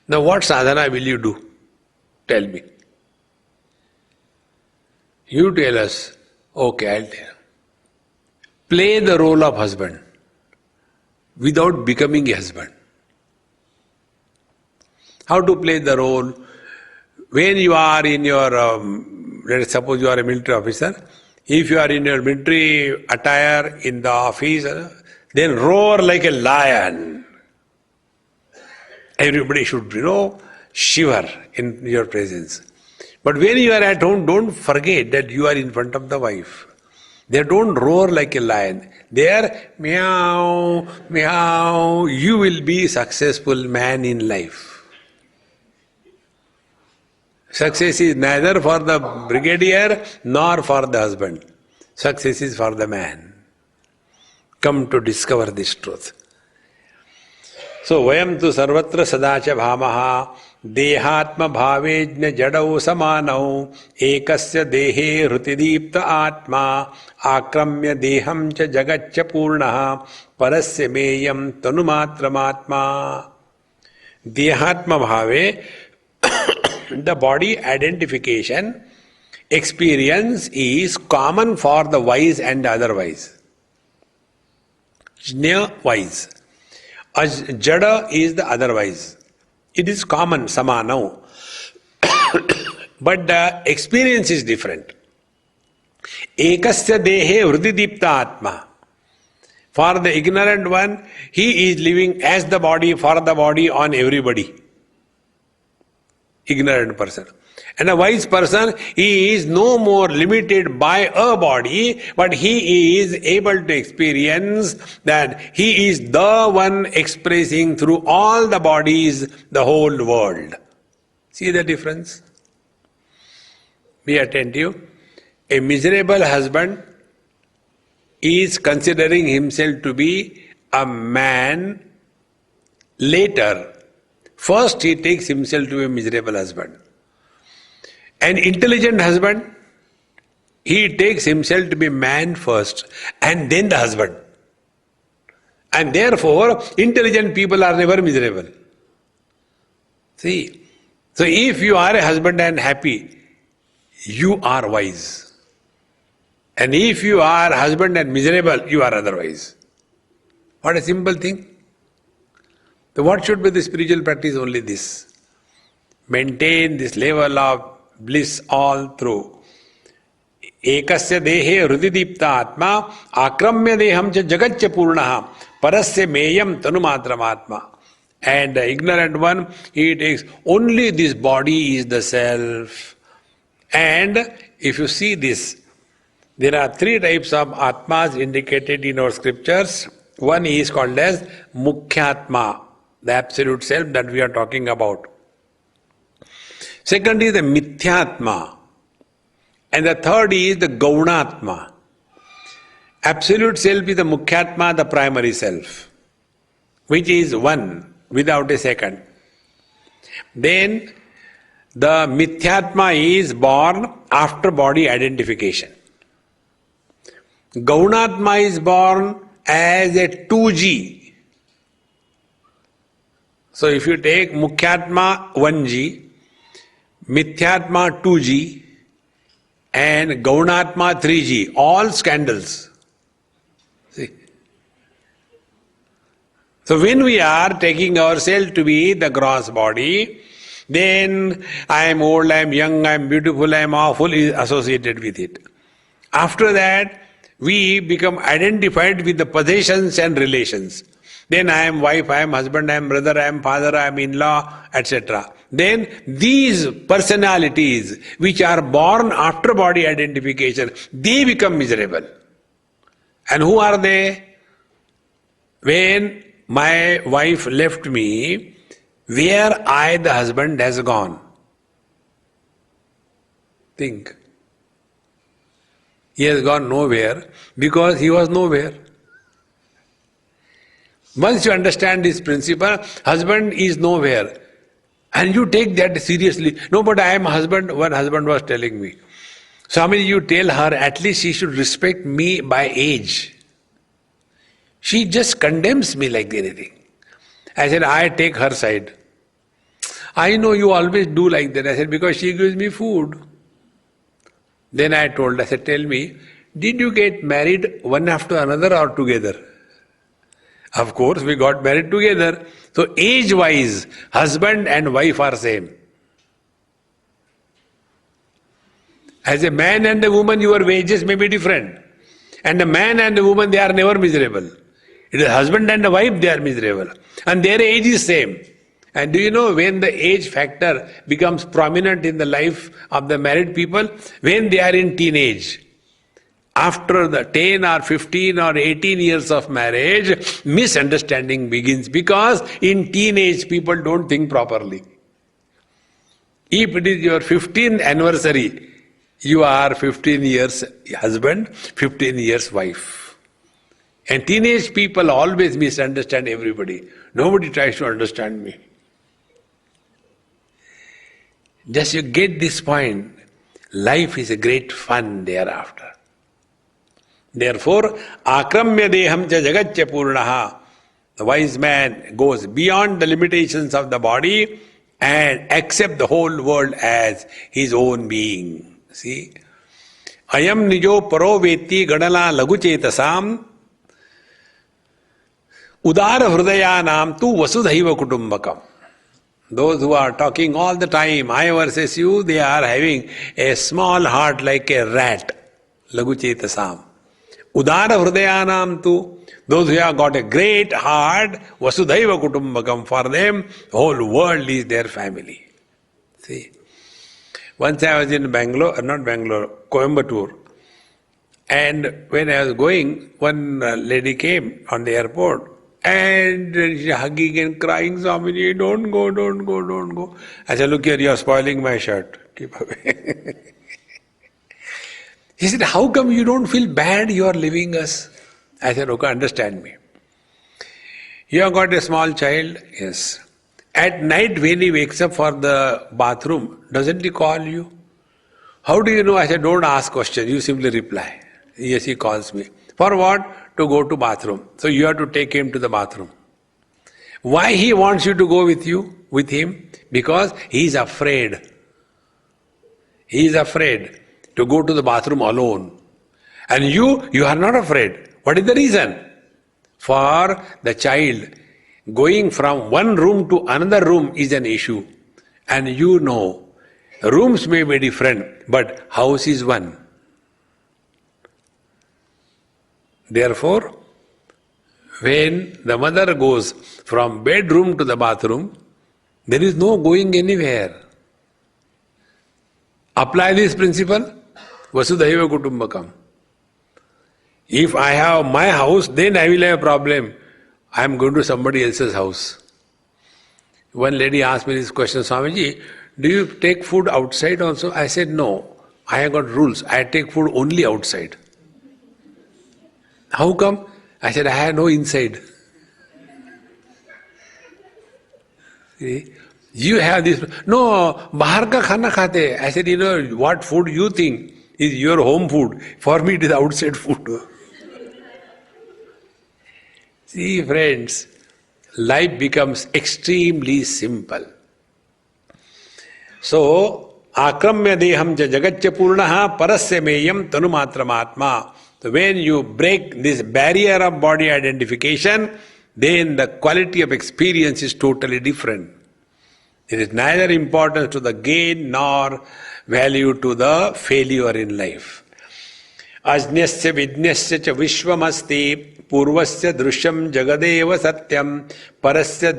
Now what sadhana will you do? Tell me. You tell us. Okay, I'll tell. Play the role of husband without becoming a husband. How to play the role? When you are in your, let's suppose you are a military officer, if you are in your military attire in the office, then roar like a lion. Everybody should, shiver in your presence. But when you are at home, don't forget that you are in front of the wife. They don't roar like a lion. They are meow, meow. You will be a successful man in life. Success is neither for the brigadier nor for the husband. Success is for the man. Come to discover this truth. So, vayam tu sarvatra sadacha bhamaha dehatma bhavejna jadau samanau ekasya dehe hrutidipta atma akramya deham cha jagatcha purnaha parasya meyam tanumatramatma. Dehatma bhave, the body identification experience is common for the wise and the otherwise. Jna wise. Jada is the otherwise. It is common, samanau. But the experience is different. Ekasya dehe vrididipta atma. For the ignorant one, he is living as the body, for the body, on everybody. Ignorant person. And a wise person, he is no more limited by a body, but he is able to experience that he is the one expressing through all the bodies the whole world. See the difference? Be attentive. A miserable husband is considering himself to be a man later. First he takes himself to be a miserable husband. An intelligent husband He takes himself to be man first and then the husband. And therefore, intelligent people are never miserable. See, so if you are a husband and happy, you are wise. And if you are husband and miserable, you are otherwise. What a simple thing. So what should be the spiritual practice? Only this. Maintain this level of bliss all through. Ekasya dehe hrididipta atma akramya deham cha jagatcha purnaha parasya meyam tanumatramatma. And the ignorant one, he takes only this body is the self. And if you see this, there are three types of atmas indicated in our scriptures. One is called as Mukhyatma, the absolute self that we are talking about. Second is the Mithyatma. And the third is the Gaunatma. Absolute self is the Mukhyatma, the primary self, which is one without a second. Then the Mithyatma is born after body identification. Gaunatma is born as a 2G. So if you take Mukhyatma 1G, Mithyatma 2G, and Gaunatma 3G, all scandals. See? So when we are taking ourselves to be the gross body, then I am old, I am young, I am beautiful, I am awful is associated with it. After that, we become identified with the possessions and relations. Then I am wife, I am husband, I am brother, I am father, I am in-law, etc. Then these personalities which are born after body identification, they become miserable. And who are they? When my wife left me, where I, the husband, has gone? Think. He has gone nowhere because he was nowhere. Once you understand this principle, husband is nowhere. And you take that seriously. No, but I am a husband. One husband was telling me, Swami, you tell her at least she should respect me by age. She just condemns me like anything. I said, I take her side. I know you always do like that. I said, because she gives me food. Then I told, I said, tell me, did you get married one after another or together? Of course, we got married together. So age-wise, husband and wife are same. As a man and a woman, your wages may be different. And a man and a woman, they are never miserable. It is husband and a wife, they are miserable. And their age is same. And do you know when the age factor becomes prominent in the life of the married people? When they are in teenage. After the 10 or 15 or 18 years of marriage, misunderstanding begins because in teenage people don't think properly. If it is your 15th anniversary, you are 15 years husband, 15 years wife. And teenage people always misunderstand everybody. Nobody tries to understand me. Just you get this point, life is a great fun thereafter. Therefore, akramya deham cha jagatcha purnaha. The wise man goes beyond the limitations of the body and accepts the whole world as his own being. See? Ayam nijo paro veti ganala laguchetasam udara hrudayanam tu vasudhaiva kutumbakam. Those who are talking all the time, I versus you, they are having a small heart like a rat. Laguchetasam. Udara hrudayanam tu, those who have got a great heart, vasudhaiva kutumbakam, for them, the whole world is their family. See, once I was in Coimbatore, and when I was going, one lady came on the airport, and she hugging and crying, Swamiji, don't go, don't go, don't go. I said, look here, you are spoiling my shirt. Keep away. He said, how come you don't feel bad you are leaving us? I said, okay, understand me. You have got a small child? Yes. At night when he wakes up for the bathroom, doesn't he call you? How do you know? I said, don't ask questions, you simply reply. Yes, he calls me. For what? To go to bathroom. So you have to take him to the bathroom. Why he wants you to go with him? Because he is afraid. He is afraid to go to the bathroom alone. And you are not afraid. What is the reason? For the child, going from one room to another room is an issue. And you know, rooms may be different, but house is one. Therefore, when the mother goes from bedroom to the bathroom, there is no going anywhere. Apply this principle, Vasudhaiva Kutumbakam. If I have my house, then I will have a problem. I am going to somebody else's house. One lady asked me this question, Swamiji, do you take food outside also? I said, no, I have got rules. I take food only outside. How come? I said, I have no inside. See? You have this, no, bahar ka khana khate. I said, you know, what food you think is your home food. For me it is outside food. See friends, life becomes extremely simple. So, akramya deham ja jagatya purnaha parasya meyam tanumatramatma. So when you break this barrier of body identification, then the quality of experience is totally different. It is neither importance to the gain nor value to the failure in life. Ajnasya vidnyasya cha vishwamasti purvasya drishyam jagadeva satyam parasya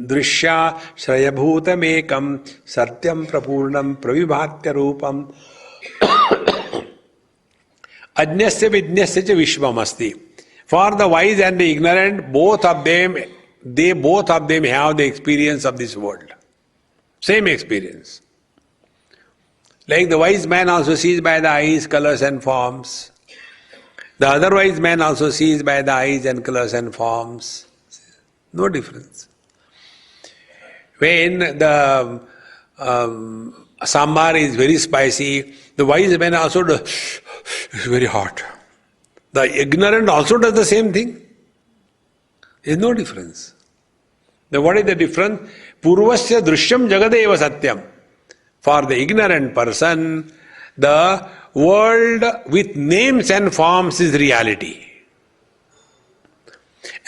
drishya shrayabhutamekam satyam prapurnam pravibhatya rupam. Ajnasya vidnyasya cha vishwamasti. For the wise and the ignorant, both of them have the experience of this world. Same experience. Like the wise man also sees by the eyes, colors and forms. The other wise man also sees by the eyes and colors and forms. No difference. When the sambar is very spicy, the wise man also does, it's very hot. The ignorant also does the same thing. There is no difference. Now what is the difference? Purvasya drishyam jagadeva satyam. For the ignorant person, the world with names and forms is reality.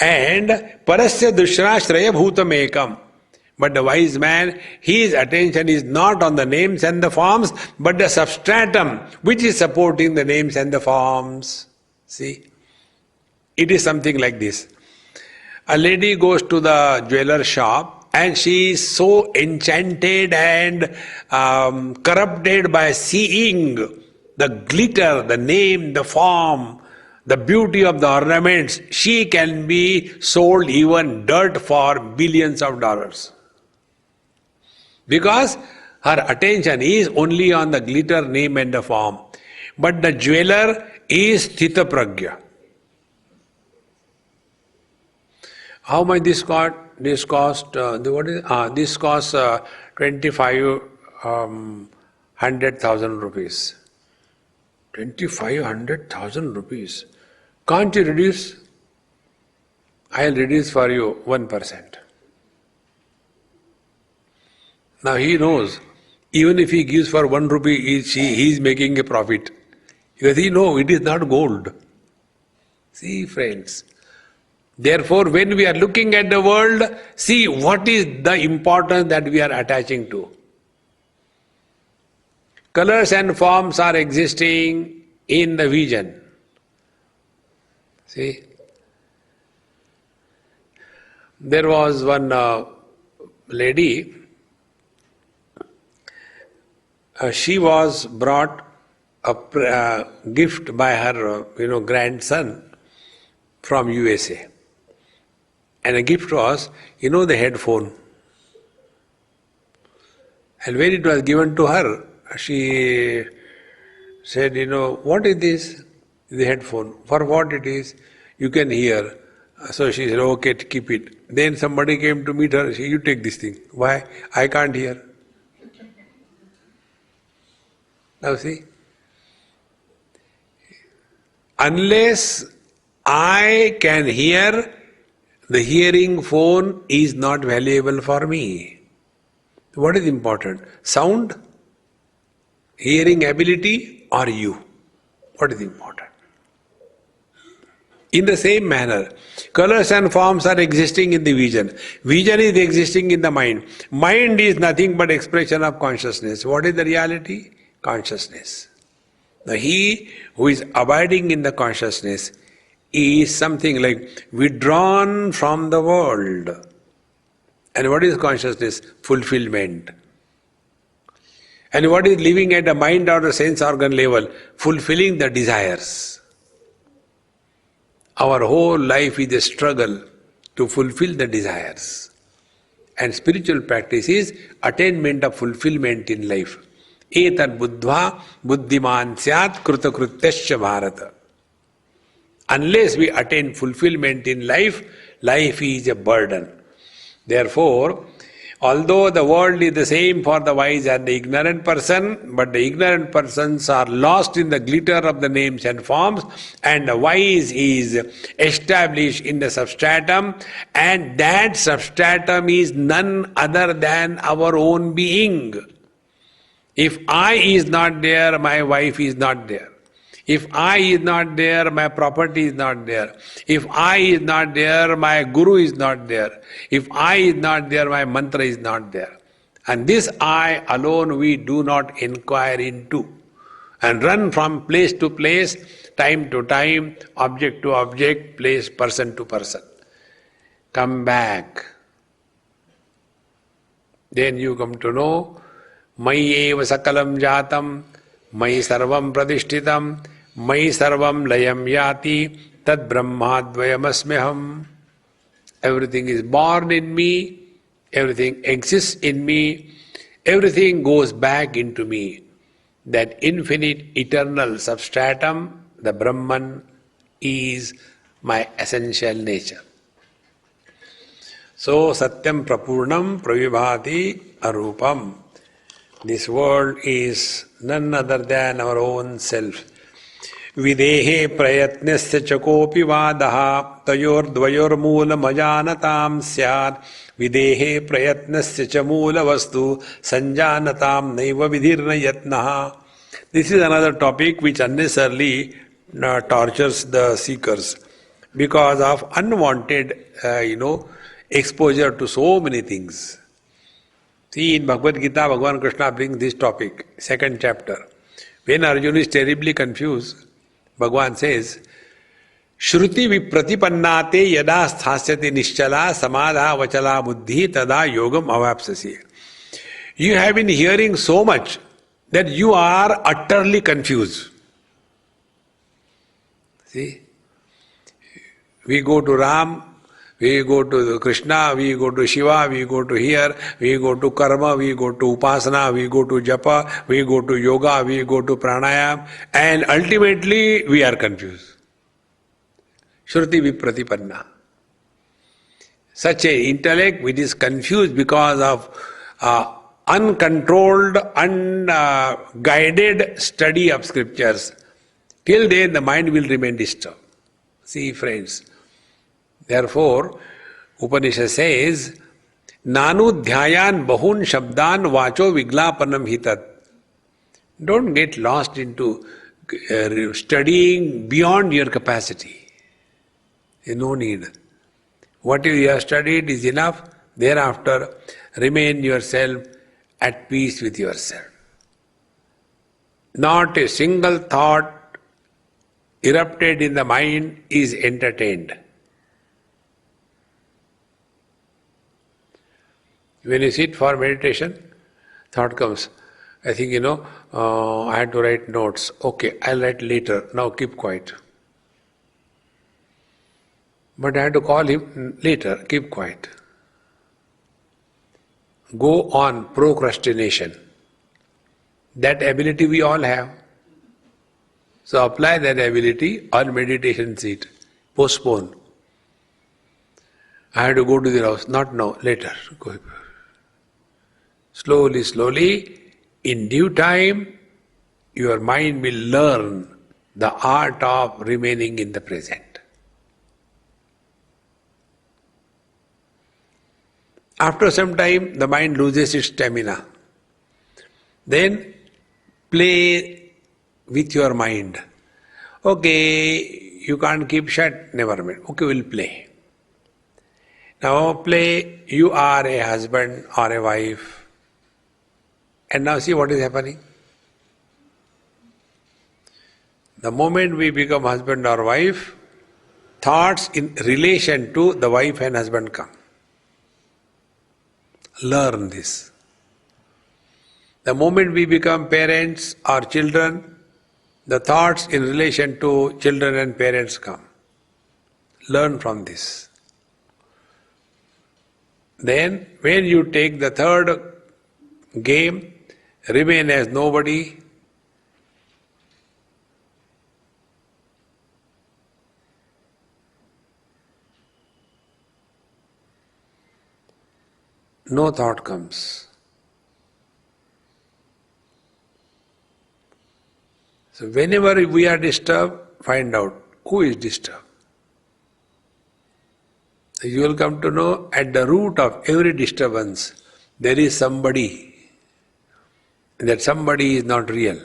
And parasya drishya shraya bhutam ekam. But the wise man, his attention is not on the names and the forms, but the substratum which is supporting the names and the forms. See? It is something like this. A lady goes to the jeweler shop and she is so enchanted and corrupted by seeing the glitter, the name, the form, the beauty of the ornaments. She can be sold even dirt for billions of dollars. Because her attention is only on the glitter, name and the form. But the jeweler is sthita pragya. How much this cost? This cost 25,100,000 rupees. 25,100,000 rupees. Can't you reduce? I'll reduce for you 1%. Now he knows, even if he gives for 1 rupee each, he is making a profit. Because he knows it is not gold. See friends. Therefore, when we are looking at the world, see what is the importance that we are attaching to. Colors and forms are existing in the vision. See? There was one lady, she was brought a gift by her grandson from USA. And the gift was, the headphone. And when it was given to her, she said, what is this? The headphone. For what it is? You can hear. So she said, okay, keep it. Then somebody came to meet her, you take this thing. Why? I can't hear. Now see, unless I can hear, the hearing phone is not valuable for me. What is important? Sound, hearing ability, or you? What is important? In the same manner, colors and forms are existing in the vision. Vision is existing in the mind. Mind is nothing but expression of consciousness. What is the reality? Consciousness. Now he who is abiding in the consciousness is something like withdrawn from the world. And what is consciousness? Fulfillment. And what is living at a mind or a sense organ level? Fulfilling the desires. Our whole life is a struggle to fulfill the desires. And spiritual practice is attainment of fulfillment in life. Etat buddhva buddhiman syat krutakrutyasya bharata. Unless we attain fulfillment in life, life is a burden. Therefore, although the world is the same for the wise and the ignorant person, but the ignorant persons are lost in the glitter of the names and forms, and the wise is established in the substratum, and that substratum is none other than our own being. If I is not there, my wife is not there. If I is not there, my property is not there. If I is not there, my guru is not there. If I is not there, my mantra is not there. And this I alone we do not inquire into and run from place to place, time to time, object to object, place, person to person. Come back. Then you come to know, Mai eva sakalam jatam, Mai sarvam pradishtitam, Mai sarvam layam yati, tad brahmadvayamasmeham. Everything is born in me, everything exists in me, everything goes back into me. That infinite, eternal substratum, the Brahman, is my essential nature. So, Satyam Prapurnam Pravibhati Arupam. This world is none other than our own self. Videhe prayatnasya chakopi vadaha tayor dvayor moolam ajanatam syad. Videhe prayatnasya cha moola vastu sanjanatam naiva vidhirna yatnaha. This is another topic which unnecessarily tortures the seekers because of unwanted, exposure to so many things. See, in Bhagavad Gita, Bhagavan Krishna brings this topic, 2nd chapter. When Arjuna is terribly confused, Bhagavan says, Shruti vipratipannate yada sthasyati nischala samadha vachala buddhi tada yogam avapsasi. You have been hearing so much that you are utterly confused. See, we go to Ram, we go to Krishna, we go to Shiva, we go to here, we go to karma, we go to upasana, we go to japa, we go to yoga, we go to pranayam, and ultimately we are confused. Shruti vipratipanna. Such an intellect which is confused because of uncontrolled, unguided study of scriptures, till then the mind will remain disturbed. See, friends. Therefore, Upanishad says, Nanu dhyayan bahun shabdan vacho viglapanam hitat. Don't get lost into studying beyond your capacity. There's no need. What you have studied is enough. Thereafter, remain yourself at peace with yourself. Not a single thought erupted in the mind is entertained. When you sit for meditation, thought comes, I think, I had to write notes. Okay, I'll write later. Now keep quiet. But I had to call him later. Keep quiet. Go on procrastination. That ability we all have. So apply that ability on meditation seat. Postpone. I had to go to the house. Not now, later. Go. Slowly, slowly, in due time, your mind will learn the art of remaining in the present. After some time, the mind loses its stamina. Then play with your mind. Okay, you can't keep shut, never mind. Okay, we'll play. Now play, you are a husband or a wife. And now see what is happening. The moment we become husband or wife, thoughts in relation to the wife and husband come. Learn this. The moment we become parents or children, the thoughts in relation to children and parents come. Learn from this. Then, when you take the third game, remain as nobody. No thought comes. So whenever we are disturbed, find out who is disturbed. You will come to know at the root of every disturbance there is somebody. And that somebody is not real.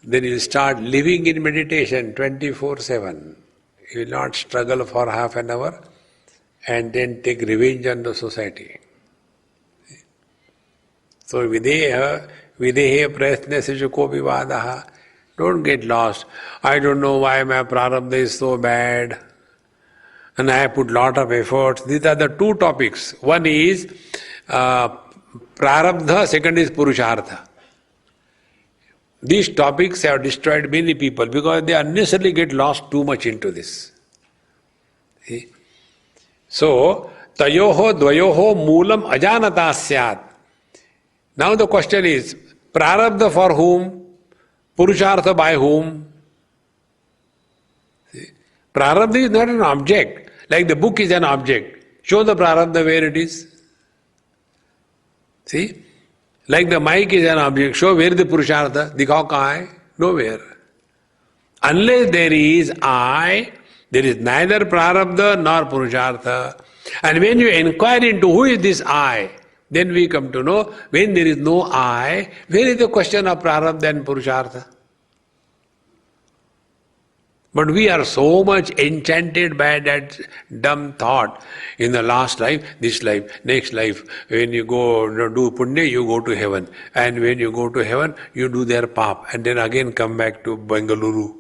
Then you start living in meditation 24/7. You will not struggle for half an hour and then take revenge on the society. So videha prayatna se ko vivadaha. Don't get lost. I don't know why my prarabdha is so bad and I have put lot of efforts. These are the two topics. One is prarabdha, second is purushartha. These topics have destroyed many people because they unnecessarily get lost too much into this. See? So, tayoho dvayoho moolam ajanata syat. Now the question is, prarabdha for whom? Purushartha by whom? See? Prarabdha is not an object. Like the book is an object. Show the prarabdha where it is. See? Like the mic is an object. Show where the purushartha. Dikhao kahan hai? Nowhere. Unless there is I, there is neither prarabdha nor purushartha. And when you inquire into who is this I, then we come to know, when there is no I, where is the question of prarabdha and purushartha? But we are so much enchanted by that dumb thought. In the last life, this life, next life, when you go do punya, you go to heaven. And when you go to heaven, you do their pap. And then again come back to Bengaluru.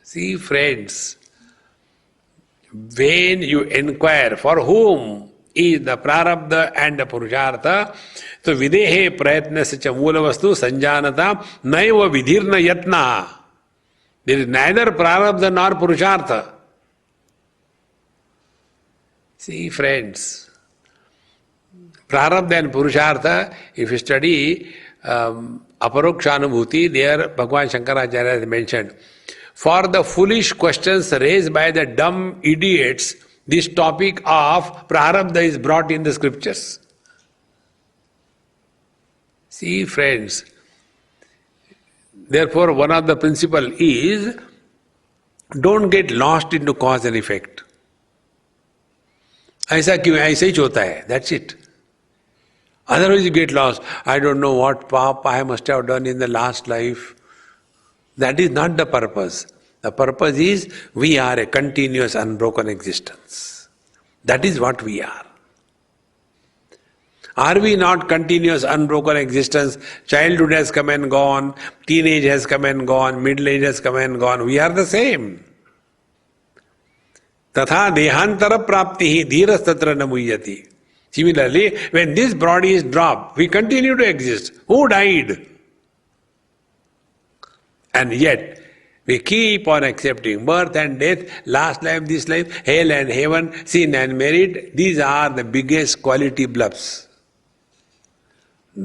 See friends, when you inquire for whom is the prarabdha and the purushartha, so videhe prayatna sacha moola vastu sanjanata naiva vidhirna yatna. There is neither prarabdha nor purushartha. See friends, prarabdha and purushartha, if you study aparokshanubhuti, there Bhagavan Shankaracharya has mentioned, for the foolish questions raised by the dumb idiots, this topic of prarabdha is brought in the scriptures. See friends, therefore one of the principle is, don't get lost into cause and effect. ऐसा क्यों है? ऐसा ही होता है. That's it. Otherwise you get lost. I don't know what pap I must have done in the last life. That is not the purpose. The purpose is, we are a continuous unbroken existence. That is what we are. Are we not continuous unbroken existence? Childhood has come and gone, teenage has come and gone, middle age has come and gone. We are the same. Tatha dehantara praptihi dhiras tatra namuyati. Similarly, when this body is dropped, we continue to exist. Who died? And yet, we keep on accepting birth and death, last life, this life, hell and heaven, sin and merit. These are the biggest quality bluffs.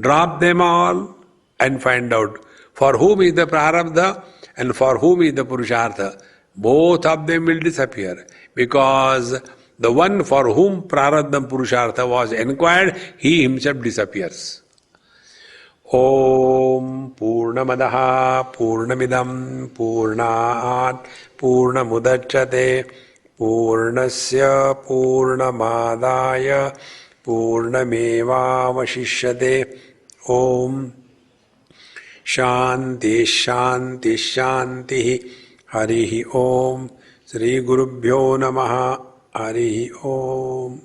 Drop them all and find out for whom is the prarabdha and for whom is the purushartha. Both of them will disappear because The one for whom Prarabdha Purushartha was enquired, he himself disappears. Om Purnamadaha Purnamidam Purnat Purnamudachyate Purnasya Purnamadaya Purnamevavashishyate. Om Shanti Shanti Shanti. Harihi Om. Sri Gurubhyo Namaha. Harihi Om.